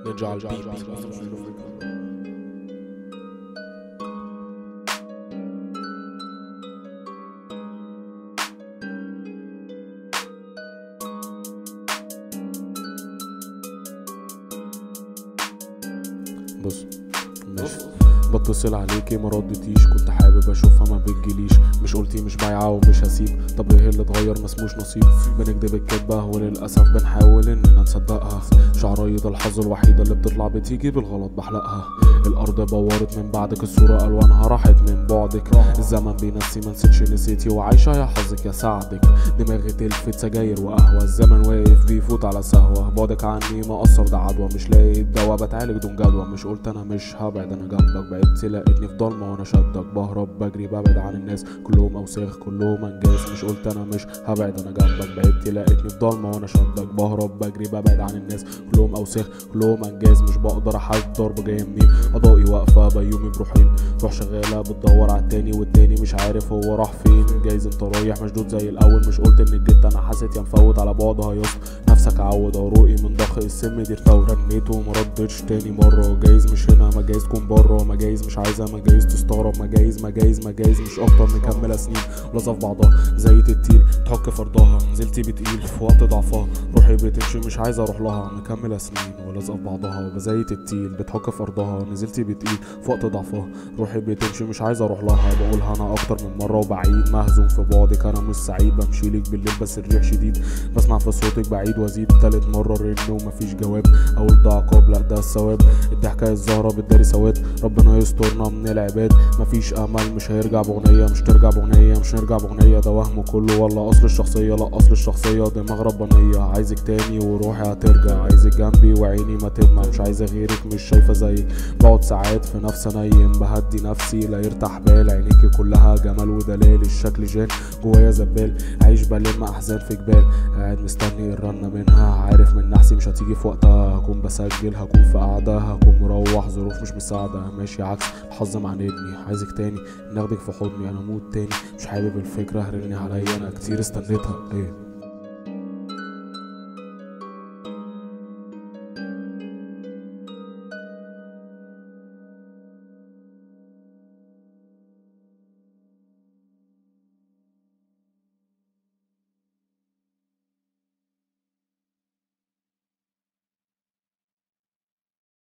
نرجع على البيت. بص ماشي، بتصل عليكي ما ردتيش، كنت حابب اشوفها ما بتجيليش، مش قلتي مش بايعه ومش هسيب، طب ايه اللي اتغير؟ ما اسموش نصيب، بنكدب الكدبه وللاسف بنحاول اننا نصدقها، شعرايد الحظ الوحيده اللي بتطلع بتيجي بالغلط بحلقها، الارض بورت من بعدك، الصوره الوانها راحت من بعدك، الزمن بينسي ما نسيتش نسيتي وعايشه يا حظك يا سعدك، دماغي تلفت سجاير وقهوه، الزمن واقف بيفوت على سهوه، بعدك عني مقصر ده عدوى، مش لاقي الدوا بتعالج دون جدوى، مش قلت انا مش هبعد انا جنبك، بعدت لقيتني في ضلمه وانا شدك، بهرب بجري ببعد عن الناس كلهم اوساخ كلهم انجاز، مش قلت انا مش هبعد انا جنبك، بعدت لقيتني في ضلمه وانا شدك، بهرب بجري ببعد عن الناس كلهم اوساخ كلهم انجاز، مش بقدر احد ضرب جاي منين، اضائي واقفه بيومي بروحين، روح شغاله بتدور على التاني والتاني مش عارف هو راح فين، جايز انت رايح مشدود زي الاول، مش قلت انك جيت انا حسيت يا مفوت على بعضها يا نفسك عود عروقي من ضخ السم دي الفور، رنيت وما ردتش تاني مره، جايز مش هنا ما جايز تكون بره، ما جايز مش عايزه ما جايز تستغرب، ما جايز مش اكتر مكمله سنين لازقه في بعضها زي التيل تحك فرضها، نزلتي بتقيل في وقت ضعفها، روحي بتمشي مش عايزه اروح لها، مكمله سنين ولازقه في بعضها وبزيت التيل بتحك في ارضها، نزلتي بتقيل في وقت ضعفها، روحي بتمشي مش عايزه اروح لها، بقولها انا اكتر من مره وبعيد، مهزوم في بعدك انا مش سعيد، بمشيلك بالليل بس الريح شديد، بسمع في صوتك بعيد وازيد، تالت مره رن ومفيش جواب، اقول ده عقاب لا ده الثواب، الضحكه الزهره بتداري سواد، ربنا يسترنا من العباد، مفيش امل مش هيرجع باغنيه، مش ترجع باغنيه، مش نرجع باغنيه، ده وهم كله ولا اصل الشخصيه، لا اصل الشخصيه دماغ ربانيه، عايزك تاني وروحي هترجع، عايزك جنبي وعيني ما تدمع، مش عايزه غيرك مش شايفه زيك، بقعد ساعات في نفسي انيم، بهدي نفسي لا يرتاح بال، عينيكي كلها جمال ودلال، الشكل جان جوايا زبال، عايش بلم احزان في جبال، قاعد مستني الرنه منها، عارف من نحسي مش هتيجي في وقتها، هكون بسجل هكون في قعده، هكون مروح ظروف مش مساعده، ماشي عكس الحظ معاندني، عايزك تاني ناخدك في حضني، انا موت تاني، مش حابب الفكره هرني عليا انا كتير استنيتها ايه.